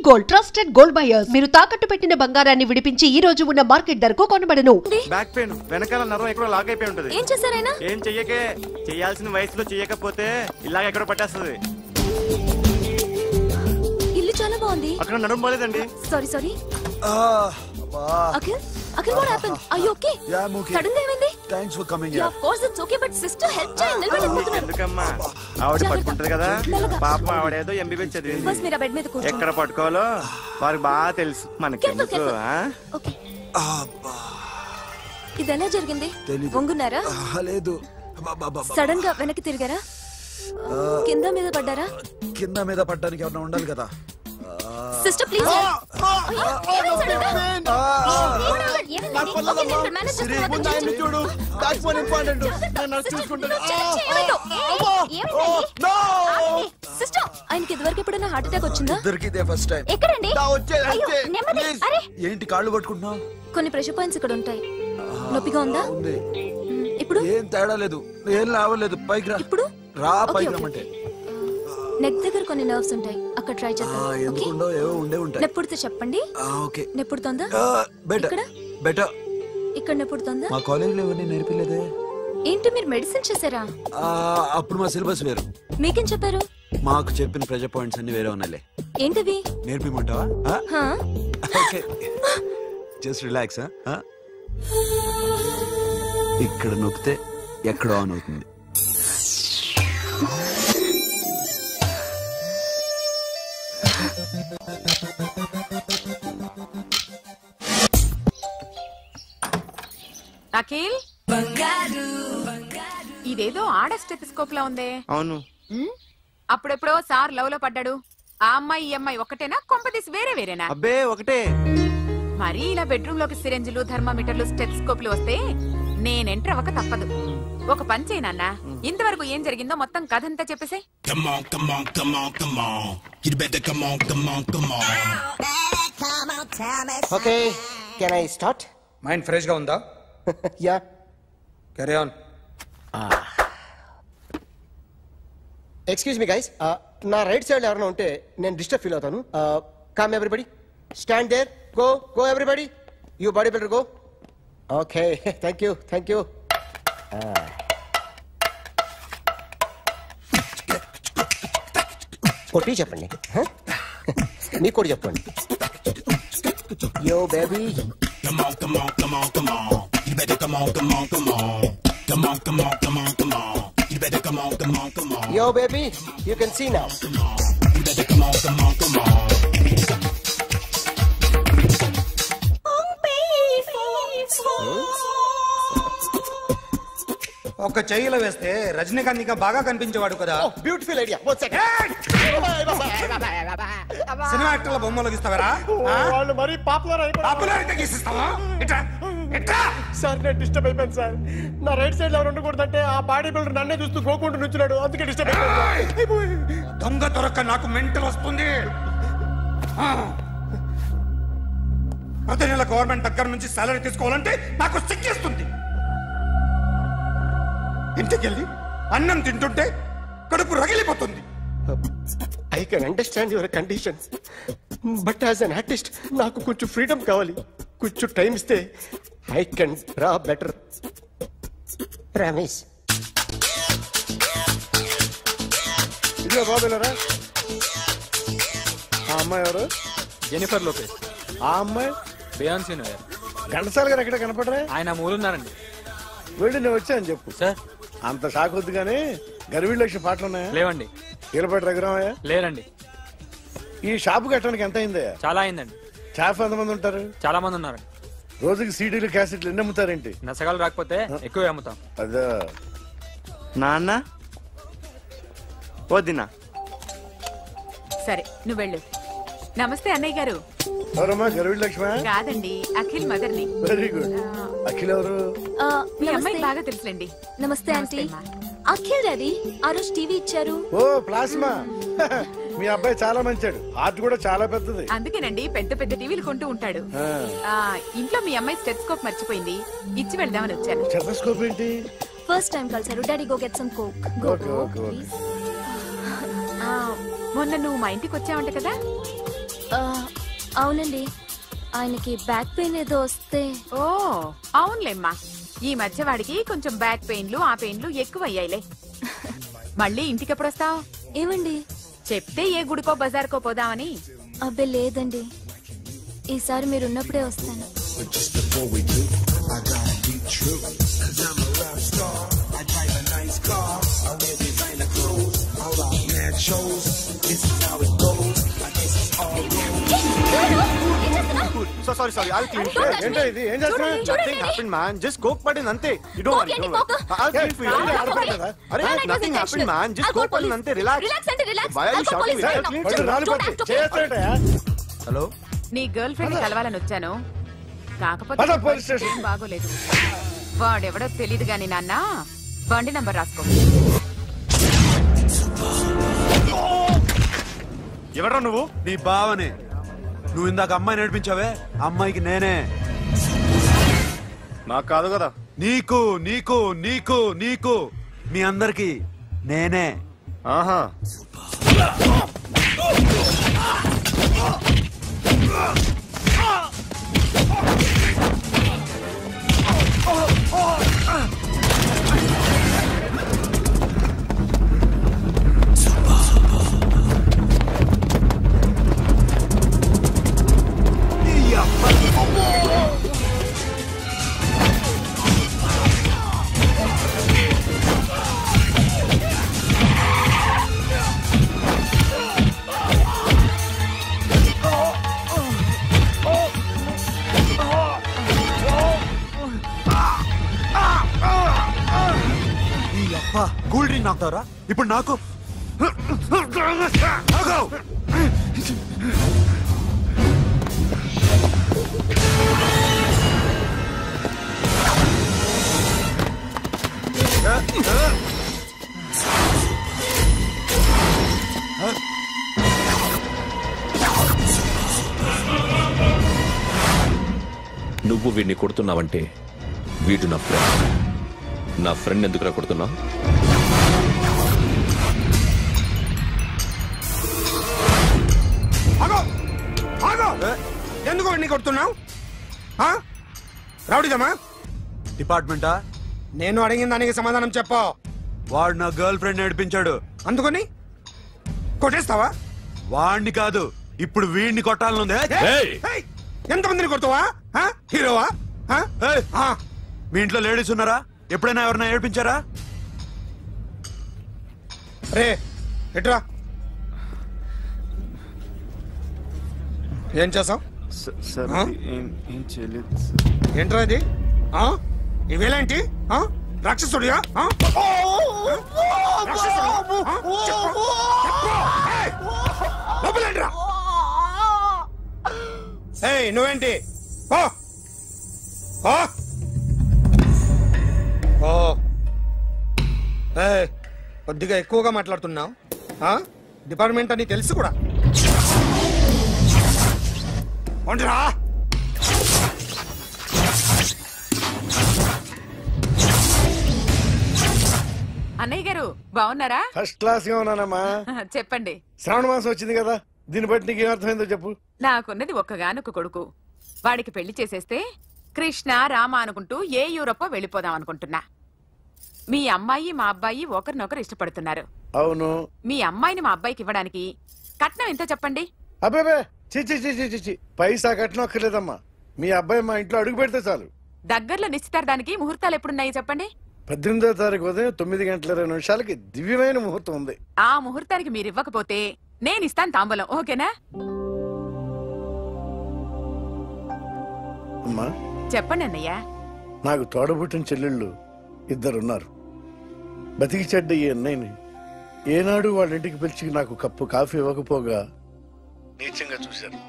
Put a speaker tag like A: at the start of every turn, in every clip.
A: Gold trusted gold buyers. మీరు తాకట్టు పెట్టిన బంగారాన్ని విడిపించి ఈ రోజు ఉన్న మార్కెట్ ధరకు కొనబడను.
B: బ్యాక్ పెయిన్ వెనకాల నరం ఎక్కడో లాక్ అయిపోయి ఉంటది.
C: ఏం చేశారైనా?
B: ఏం చెయ్యకే, చేయాల్సిన వయసులో చెయ్యకపోతే ఇలాగ ఎక్కడో పట్టేస్తుంది.
C: ఇల్లు చాలా బాగుంది.
B: అక్కడ నడుము పోలేదండి.
C: Sorry Akhil what happened? Are you okay?
D: Yeah, I'm okay.
C: Suddenly ఏమైంది?
D: Thanks for coming here.
C: Yeah, of course it's okay, but sister help చేయండి. నిలబడకపోతున్నారు.
B: ఎందుకమ్మా ఆవిడ పట్టుకుంటది కదా, పాపం ఆవిడేదో ఎంబీబీఎస్ చదివింది.
C: బస్ మీరు బెడ్ మీద కూర్చోండి.
B: ఎక్కడ పట్టుకోవాలో వారికి బాగా తెలుసు, మనకెందుకు?
C: ఓకే. ఇది ఎలా జరిగింది? వంగున్నారా?
D: లేదు.
C: సడన్ గా వెనక్కి తిరిగారా? కింద మీద పడ్డారా?
D: కింద మీద పడ్డానికి ఏమన్నా ఉండాలి కదా.
C: Sister please. ఆయనకి ఇదివరకు ఎప్పుడైనా హార్ట్ అటాక్ వచ్చిందా?
D: First time.
C: ఎక్కడండి?
D: ఏంటి కాళ్ళు పట్టుకుంటున్నావు?
C: కొన్ని ప్రెషర్ పాయింట్స్ ఇక్కడ ఉంటాయి. నొప్పిగా ఉందా? ఇప్పుడు
D: ఏం తేడా లేదు, ఏం లావలేదు. పైకి రా.
C: ఇప్పుడు
D: రా, పైకి రమ్మంటే.
C: నెక్ దగ్గర కొన్ని నర్వ్స్ ఉంటాయి, అక్కడ ట్రై చేద్దాం.
D: ఎందుకుండో ఏవో ఉండే ఉంటాయి.
C: నెప్పుడుతో చెప్పండి.
D: ఓకే.
C: నెప్పుడుతోందా?
D: Better better.
C: ఇక్కడ నెప్పుడుతోందా?
D: మా కాలేజీలో ఎవరిని నేర్పిలేదే.
C: ఏంటి మీరు మెడిసిన్ చేశారా?
D: అప్పుడు మా సిలబస్ వేరు.
C: మీకేం చెప్పారు?
D: మాకు చెప్పిన ప్రెజర్ పాయింట్స్ అన్ని వేరే ఉన్నాయిలే.
C: ఏంటివి?
D: నేర్పిమంటావా? Okay, just relax. ఇక్కడ నొక్కితే ఎక్కడ ఆన్ అవుతుంది.
E: అఖిల్, ఇదేదో ఆడ స్టెథోస్కోప్ లా ఉందే.
B: అవును.
E: అప్పుడెప్పుడో సార్ లవ్ లో పడ్డాడు. ఆ అమ్మాయి ఈ అమ్మాయి ఒకటేనా, కొంపదీసి వేరే వేరేనా?
B: అబ్బే ఒకటే.
E: మరి ఇలా బెడ్రూమ్ లోకి సిరెంజులు, థర్మామీటర్లు, స్టెథోస్కోప్లు వస్తే నేను ఎంటర్ అవ్వక తప్పదు. ఒక పని చేయి నాన్న, ఇంతవరకు ఏం జరిగిందో మొత్తం కథ అంతా చెప్పేసే.
F: Okay, can I start?
G: Mind fresh గా ఉందా?
F: Yeah,
G: carry on.
F: Excuse me guys, నా రైట్ సైడ్ ఎవరైనా ఉంటే నేను డిస్టర్బ్ ఫీల్ అవుతాను. Come everybody, stand there, go go everybody, you body builder go. Okay, thank you thank you. కొట్టి చెప్పండి, నీకు కూడా చెప్పండి. Yo baby, come on, come on, come on, come on. You better come on, come on, come on. Come on, come on, come on, come on. You better come on, come on, come on. Yo, baby, you can see now. Come on. You better come on, come on, come on.
G: ఒక చెయ్యిలో వేస్తే రజనీకాంత్ ఇంకా బాగా కనిపించేవాడు కదా.
F: Beautiful idea. One second.
G: Cinema యాక్టర్ల బొమ్మలు గీస్తావరా?
F: వాళ్ళు మరి
G: పాపులారిటీ గీసిస్తావా?
F: సార్ నేను డిస్టర్బ్ అయిపోయాను సార్. నా రైట్ సైడ్ ఎవరు ఉండకూడదంటే ఆ బాడీ బిల్డర్ నన్నే చూస్తూ గోకుంటూ నుంచున్నాడు, అందుకే డిస్టర్బ్ అయిపోయాను.
G: దొంగ దొరక్క నాకు మెంటల్ వస్తుంది. ప్రతి నెల గవర్నమెంట్ దగ్గర నుంచి సాలరీ తీసుకోవాలంటే నాకు సిగ్గేస్తుంది. ఇంటికెళ్ళి అన్నం తింటుంటే కడుపు రగిలిపోతుంది.
F: I can understand your conditions, but as an artist నాకు కొంచెం ఫ్రీడమ్ కావాలి. కొంచెం టైం ఇస్తే I can draw better. Promise.
H: ఇదిగో బాబులరా, ఆ అమ్మాయి ఎవరు?
I: Jennifer Lopez.
H: ఆ అమ్మాయి
I: బియాన్సీ నోయర్.
H: ఘంటసాల గారు ఎక్కడ కనపడరా?
I: ఆయన మూలున్నారండి.
H: వెళ్ళి నేను వచ్చాను చెప్పు.
I: సార్
H: అంత షాక్ వద్దు కానీ గర్వీళ్ళ లక్ష పాటలు ఉన్నాయా?
I: లేవండి.
H: ఈలపాటి రఘురామయ్య
I: లేరండి.
H: ఈ షాపు కట్టడానికి ఎంత అయిందయ్యా?
I: చాలా అయిందండి.
H: స్టాఫ్ ఎంతమంది ఉంటారు?
I: చాలా మంది ఉన్నారండి.
H: రోజుకి సీడీలు క్యాసెట్లు ఎన్ని అమ్ముతారేంటి?
I: నసగాలు రాకపోతే ఎక్కువ అమ్ముతాం.
H: అదా
B: నాన్న వదినా.
E: సరే నువ్వు వెళ్ళు. నమస్తే అన్నయ్య గారు.
H: ఎవరమ్మా? గర్వీళ్ళ లక్ష్మ?
E: కాదండి, అఖిల్ మదర్ని.
H: Very good. అఖిల్ ఎవరు?
E: మీ అమ్మాయి బాగా తెలుసులేండి.
C: నమస్తే ఆంటీ. అఖిల్ డాడీ ఆ రోజు టీవీ ఇచ్చారు.
H: ఓ ప్లాస్మా. మీ అబ్బాయి చాలా మంచాడు, హార్ట్ కూడా చాలా పెద్దది.
E: అందుకేనండి పెద్ద పెద్ద టీవీలు కొంటూ ఉంటాడు. ఇంట్లో మీ అమ్మాయి స్టెథోస్కోప్ మర్చిపోయింది, ఇచ్చి వెళ్దామని వచ్చాను.
H: స్టెథోస్కోప్ ఏంటి?
C: ఫస్ట్ టైం కలిసారు. Daddy go get some coke. Go go please.
E: మొన్న నువ్వు మా ఇంటికి వచ్చావంట కదా?
C: అవునండి, ఆయనకి బ్యాక్ పెయిన్ ఏదో వస్తే.
E: ఓ అవునులేమ్మా, ఈ మధ్య వాడికి కొంచెం బ్యాక్ పెయిన్లు ఆ పెయిన్లు ఎక్కువయ్యాయిలే. మళ్ళీ ఇంటికి ఎప్పుడు వస్తావు?
C: ఏమండి
E: చెప్తే ఏ గుడికో బజార్కో పోదామని.
C: అబ్బే లేదండి, ఈసారి మీరున్నప్పుడే వస్తాను.
B: Sorry I'll clean.
H: ఏంటో ఇది, ఏం చేస్తున్నా?
B: Nothing happened man, just coke పడింది అంతే. You don't worry. I'll clean for you. అరే nothing happened man, just coke పడింది అంతే. Relax. Why are you shouting?
D: Hello,
E: నీ గర్ల్ ఫ్రెండ్ కలవాలని వచ్చాను, కాకపోతే ఏం బాగోలేదు. వాడెవడో తెలీదు గాని నాన్న, బండి నంబర్ రాసుకో.
B: ఎవడ్రా నువ్వు?
D: నీ బావనే. నువ్వు ఇందాక అమ్మాయి నడిపించావే, అమ్మాయికి నేనే.
B: నాకు కాదు కదా.
D: నీకు నీకు నీకు నీకు మీ అందరికి నేనే.
B: ఆహా,
D: కూల్ డ్రింక్ నాకుతావరా ఇప్పుడు? నాకు
J: నువ్వు వీడిని కొడుతున్నావంటే వీడు నా ఫ్రెండ్. నా ఫ్రెండ్ ఎందుకురా కొడుతున్నావు?
G: ఎందుకు వాడిని కొడుతున్నావు? రౌడీదమ్మా?
D: డిపార్ట్మెంటా?
G: నేను అడిగిన దానికి సమాధానం చెప్పు.
D: వాడు నా గర్ల్ ఫ్రెండ్ నడిపించాడు, అందుకని
G: కొట్టేస్తావా?
D: వాడిని కాదు, ఇప్పుడు వీడిని కొట్టాలనుంది.
G: ఎంతమందిని కొడతావా? హీరోవా?
D: మీ ఇంట్లో లేడీస్ ఉన్నారా? ఎప్పుడైనా ఎవరైనా ఏడిపించారా?
G: రే ఎట్రా, ఏం చేసావు?
B: ఏం చేయలేదు.
G: ఏంట్రా ఇది? ఇవేలాంటి రాక్షసుడియా? నువ్వేంటి? కొద్దిగా ఎక్కువగా మాట్లాడుతున్నావు. డిపార్ట్మెంట్ అని తెలుసు కూడా.
E: అన్నయ్య గారు బాగున్నారా?
H: ఫస్ట్ క్లాస్ గా ఉన్నానమ్మా.
E: చెప్పండి.
H: శ్రావణ మాసం వచ్చింది కదా, దీన్ని బట్టి నీకు ఏమర్థమైందో చెప్పు.
E: నాకున్నది ఒక్కగానొక్క కొడుకు. వాడికి పెళ్లి చేసేస్తే కృష్ణ రామ అనుకుంటూ ఏ యూరోపో వెళ్ళిపోదాం అనుకుంటున్నా. మీ అమ్మాయి మా అబ్బాయి ఒకరినొకరు ఇష్టపడుతున్నారు.
H: అవును.
E: మీ అమ్మాయిని మా అబ్బాయికి ఇవ్వడానికి కట్నం ఎంతో చెప్పండి.
H: అబ్బాబే చిచి పైసా కట్నం అక్కర్లేదమ్మా. మీ అబ్బాయి మా ఇంట్లో అడుగు పెడితే చాలు.
E: దగ్గరలో నిశ్చితార్థానికి ముహూర్తాలు ఎప్పుడున్నాయి చెప్పండి.
H: 18వ తారీఖు ఉదయం 9:20 దివ్యమైన ముహూర్తం ఉంది.
E: ఆ ముహూర్తానికి మీరు ఇవ్వకపోతే నేను ఇస్తాను తాంబూలం. ఓకేనా?
H: అమ్మా
E: చెప్పండి అన్నయ్య.
H: నాకు తోడబుట్టిన చెల్లెళ్ళు 2 ఉన్నారు. బతికి చెడ్డ ఈ అన్నయ్యని ఏనాడు వాళ్ళ ఇంటికి పిలిచి నాకు కప్పు కాఫీ ఇవ్వకపోగా నీచంగా చూశాను.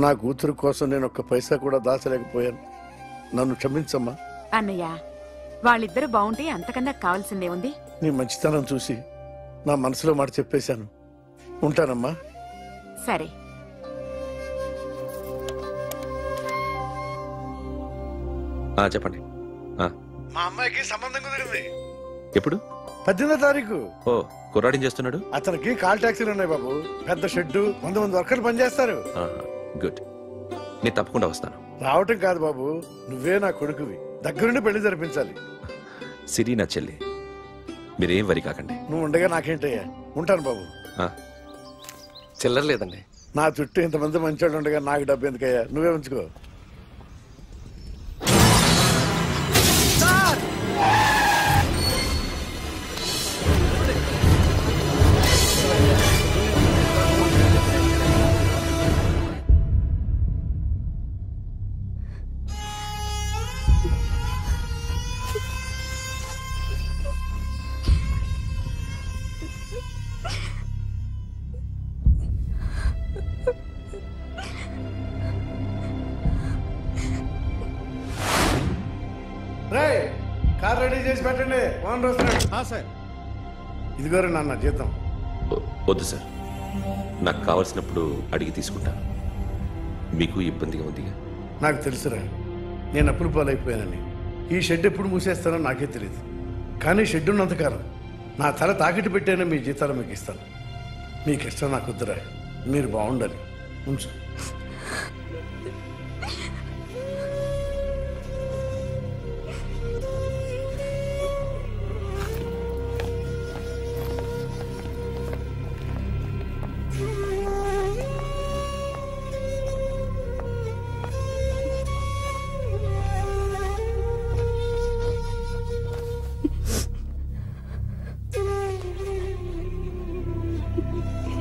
H: నా కూతురు కోసం నేను ఒక్క పైసా కూడా దాచలేకపోయాను. నన్ను క్షమించమ్మా.
E: అన్నయ్య, వాళ్ళిద్దరు బాగుంటే అంతకన్నా కావాల్సిందే ఉంది.
H: నీ మంచితనం చూసి నా మనసులో మాట చెప్పేశాను. ఉంటానమ్మా.
E: సరే.
J: చెప్పండి.
H: మా అమ్మాయికి సంబంధం కుదిరింది.
J: ఎప్పుడు?
H: 18వ తారీఖు.
J: ఓ, కుర్రాడి చేస్తున్నాడు.
H: అతనికి కాల్ టాక్సీలు ఉన్నాయి బాబు. పెద్ద షెడ్, 100 మంది వర్కర్లు పనిచేస్తారు.
J: గుడ్. నేను తప్పకుండా వస్తాను.
H: రావటం కాదు బాబు, నువ్వే నా కొడుకువి, దగ్గరుండి పెళ్లి జరిపించాలి.
J: సిరి నా చెల్లి, మీరేం వరి కాకండి.
H: నువ్వు ఉండగా నాకేంటయ్యా. ఉంటాను బాబు.
F: చిల్లర లేదండి.
H: నా చుట్టూ ఇంతమంది మంచోళ్ళు ఉండగా నాకు డబ్బు ఎందుకయ్యా, నువ్వే ఉంచుకో. కార్ రెడీ చేసి పెట్టండి, ఓనర్ వస్తున్నాడు. సార్ ఇదిగోరు నాన్న జీతం.
J: వద్దు సార్, నాకు కావలసినప్పుడు అడిగి తీసుకుంటాను. మీకు ఇబ్బందిగా ఉంది?
H: నాకు తెలుసురా, నేను అప్పులు పాలైపోయానని. ఈ షెడ్ ఎప్పుడు మూసేస్తానో నాకే తెలియదు. కానీ షెడ్ ఉన్నంతకాలం నా తల తాకిట్టు పెట్టానో మీ జీతాలు మీకు ఇస్తాను. మీకు ఇష్టం నాకు వద్దురా, మీరు బాగుండాలి. ఉంచు.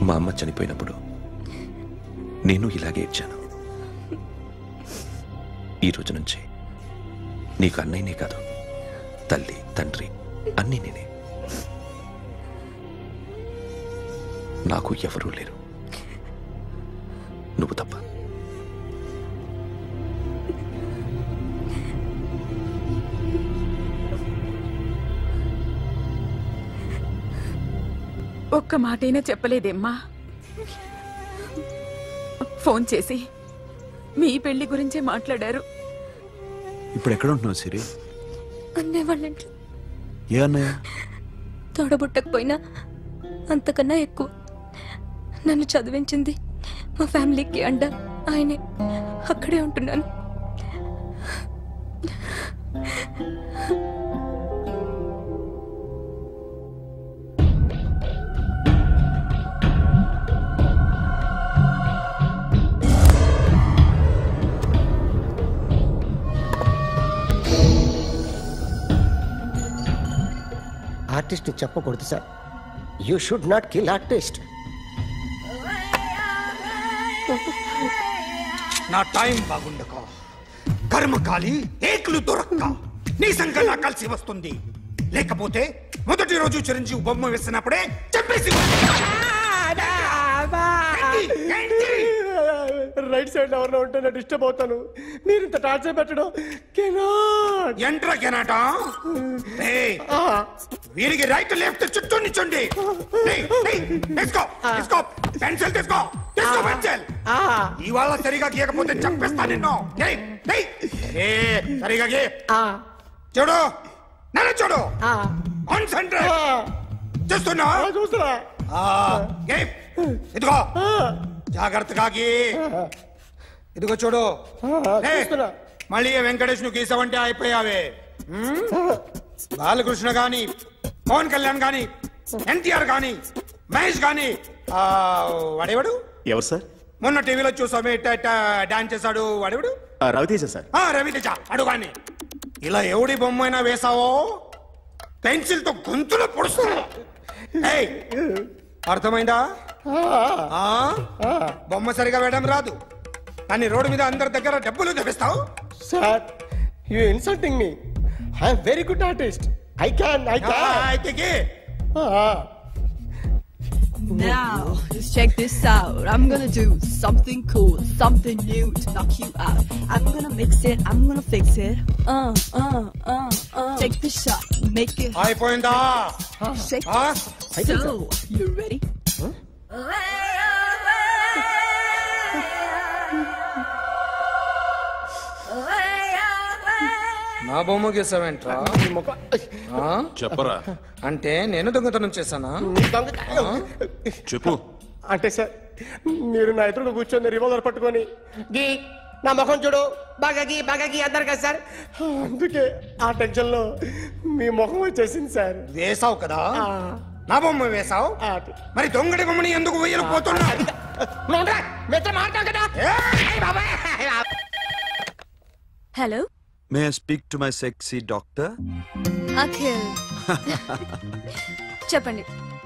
J: మా అమ్మ చనిపోయినప్పుడు నేను ఇలాగే ఇచ్చాను. ఈ రోజు నుంచి నీకు అన్నయ్యనే కాదు, తల్లి తండ్రి అన్నీ నేనే. నాకు ఎవరూ లేరు, నువ్వు తప్ప.
E: ఒక్క మాటైనా చెప్పలేదేమ్మా? ఫోన్ చేసి మీ పెళ్లి గురించే మాట్లాడారు.
D: ఇప్పుడు ఎక్కడ ఉంటున్నావు సిరి?
C: అన్నయ్య వాళ్ళంటే
D: ఏ అన్నయ్య?
C: తోడబుట్టకపోయినా అంతకన్నా ఎక్కువ నన్ను చదివించింది మా ఫ్యామిలీకి అండ ఆయనే. అక్కడే ఉంటున్నాను.
F: ఆర్టిస్ట్ చెప్పకూడదు sir. You should not kill artist.
G: నా టైం బాగుండక కర్మకాలి ఏకులు దొరక్క నీ సంఘంగా కలిసి వస్తుంది. లేకపోతే మొదటి రోజు చిరంజీవి బొమ్మ వేసినప్పుడే చెప్పేసి
F: రైట్ సైడ్ ఎవరిలో ఉంటే నేను డిస్టర్బ్ అవుతాను. మీరు ఇంత టార్చర్ పెట్టడం
G: ఎంట్రా కెనాటా. వీరికి రైట్ లెఫ్ట్ చుట్టూ నిచ్చండి. తీసుకో తీసుకో పెన్సిల్, తీసుకో తీసుకో పెన్సిల్. ఇవాళ సరిగా గీయకపోతే చంపేస్తా నిన్ను. సరిగా గీ. చూడు నన్ను చూడు. కాన్సంట్రేట్ చేస్తున్నా.
F: చూస్తున్నా.
G: ఇదిగో జాగ్రత్తగా గీ. ఇదిగో చూడు. మళ్ళీ వెంకటేష్ ను గీసావంటే అయిపోయావే. బాలకృష్ణ గాని, పవన్ కళ్యాణ్ గాని, ఎన్టీఆర్ గాని, మహేష్ గాని, వాడేవాడు
B: ఎవరు సార్?
G: మొన్న టీవీలో చూసామే డాన్స్ చేశాడు వాడేవాడు?
B: రవితేజ సార్.
G: రవితేజ అడుగాని. ఇలా ఎవడి బొమ్మ అయినా వేసావో పెన్సిల్ తో గొంతులో పొడుస్తా. అర్థమైందా? బొమ్మ సరిగా వేయడం రాదు కానీ రోడ్డు మీద అందరి దగ్గర డబ్బులు తెప్పిస్తావు.
F: Sir you insulting me. I am very good artist. I can.
K: Now, just check this out. I'm gonna do something cool, something new to knock you out. I'm gonna mix it, I'm gonna fix it. Take the shot, make it hot.
G: అయిపోయిందా?
K: Shake it. So, you ready?
G: నా బొమ్మ గీసావేంట్రా?
J: చెప్పరా.
G: అంటే నేను దొంగతనం చేశానా?
J: చెప్పు.
F: అంటే సార్ మీరు నా ఎదురుగా కూర్చొని రివాల్వర్ పట్టుకొని నా ముఖం చూడు బాగాకి అన్నారు కదా సార్, అందుకే ఆ టెన్షన్ లో మీ ముఖం వచ్చేసింది సార్.
G: వేసావు కదా, నా బొమ్మ వేసావు, మరి దొంగడి బొమ్మని ఎందుకు వేయలు పోతున్నా?
C: Hello,
D: may I speak to my sexy doctor?
C: Akhil చెప్పండి.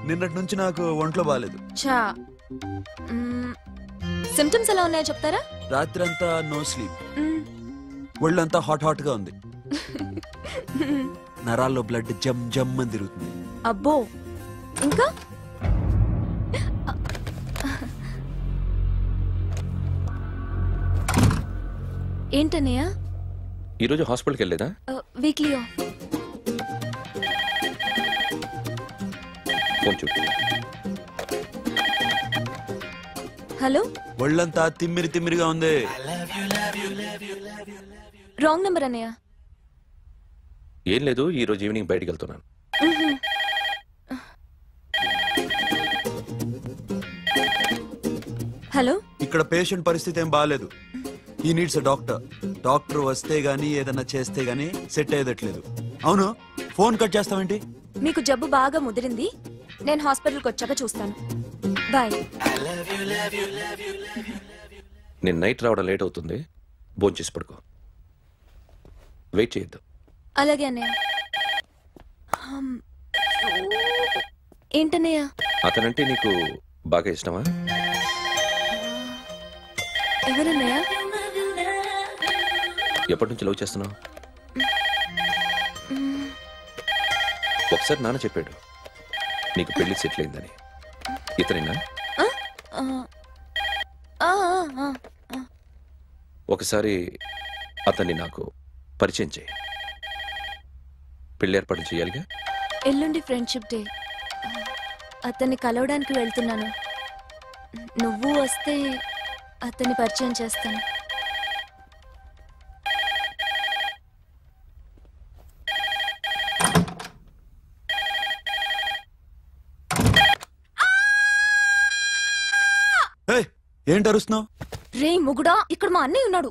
D: నిన్నటి నుంచి నాకు ఒంట్లో బాగాలేదు.
C: చా సిమ్టమ్స్ ఎలా ఉన్నాయో చెప్తారా?
D: రాత్రంతా నో స్లీప్, ఒళ్ళంతా హాట్ గా ఉంది, నరాల్లో బ్లడ్ జమ్ జమ్ అని తిరుగుతుంది.
C: అబ్బో, ఇంకా ఏంటన్నయ్య?
J: ఈరోజు హాస్పిటల్కి వెళ్ళలేదా?
C: Weekly off.
J: ఫోన్ చూడు.
C: హలో,
D: ఒళ్ళంతా తిమ్మిరిగా ఉంది.
C: రాంగ్ నెంబర్ అన్నయ్య.
J: ఏం లేదు, ఈరోజు ఈవినింగ్ బయటికి వెళ్తున్నాను.
C: హలో,
D: ఇక్కడ పేషెంట్ పరిస్థితి ఏం బాగాలేదు. ఈ నీడ్స్ డాక్టర్. డాక్టర్ వస్తే గానీ ఏదన్నా చేస్తే గానీ సెట్ అయ్యేదట్లేదు. అవును, ఫోన్ కట్ చేస్తావేంటి?
C: మీకు జబ్బు బాగా ముదిరింది, నేను హాస్పిటల్కి వచ్చాక చూస్తాను. బాయ్.
J: నేను నైట్ రావడం లేట్ అవుతుంది, భోంచేసి పడుకో. వెయిట్ చేయొద్దు.
C: అలాగే అన్నయ్య. ఏంటన్నయ్య?
J: అతనంటే నీకు బాగా ఇష్టమా?
C: ఎవరన్నయ్య?
J: ఎప్పటి నుంచి లవ్ చేస్తున్నావు? ఒకసారి నాన్న చెప్పాడు నీకు పెళ్లి సెటిల్ అయిందని. ఇతనేనా? ఒకసారి అతన్ని నాకు పరిచయం చేయి. పెళ్లి ఏర్పాటు చేయాలిగా.
C: ఎల్లుండి ఫ్రెండ్షిప్ డే, అతన్ని కలవడానికి వెళ్తున్నాను. నువ్వు వస్తే అతన్ని పరిచయం చేస్తాను.
D: ఏంటి అరుస్తున్నావు?
C: రే ముగుడా, ఇక్కడ మా అన్నయ్య ఉన్నాడు.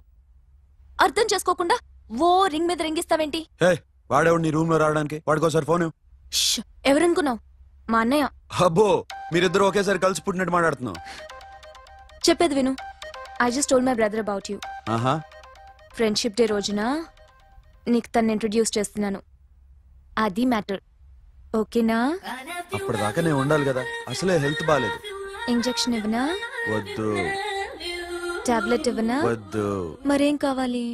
C: అర్థం చేసుకోకుండా ఓ రింగ్ మీద రింగిస్తావేంటి?
D: వాడేవాడు నీ రూమ్ లో రావడానికి? వాడికోసారి ఫోన్.
C: ఎవరనుకున్నావు? మా అన్నయ్య.
D: అబ్బో, మీరిద్దరు ఒకేసారి కలిసి పుట్టినట్టు మాట్లాడుతున్నావు.
C: చెప్పేది విను. I just told my brother about you. Friendship day రోజున నీకు తను ఇంట్రొడ్యూస్ చేస్తున్నాను. అది మ్యాటర్. ఓకేనా?
D: అప్పటిదాకా నేను ఉండాలి కదా, అసలే హెల్త్ బాగాలేదు.
C: ఇంజెక్షన్ ఇవ్వనా?
D: వద్దు.
C: టాబ్లెట్ ఇవ్వనా?
D: వద్దు.
C: మరేం కావాలి?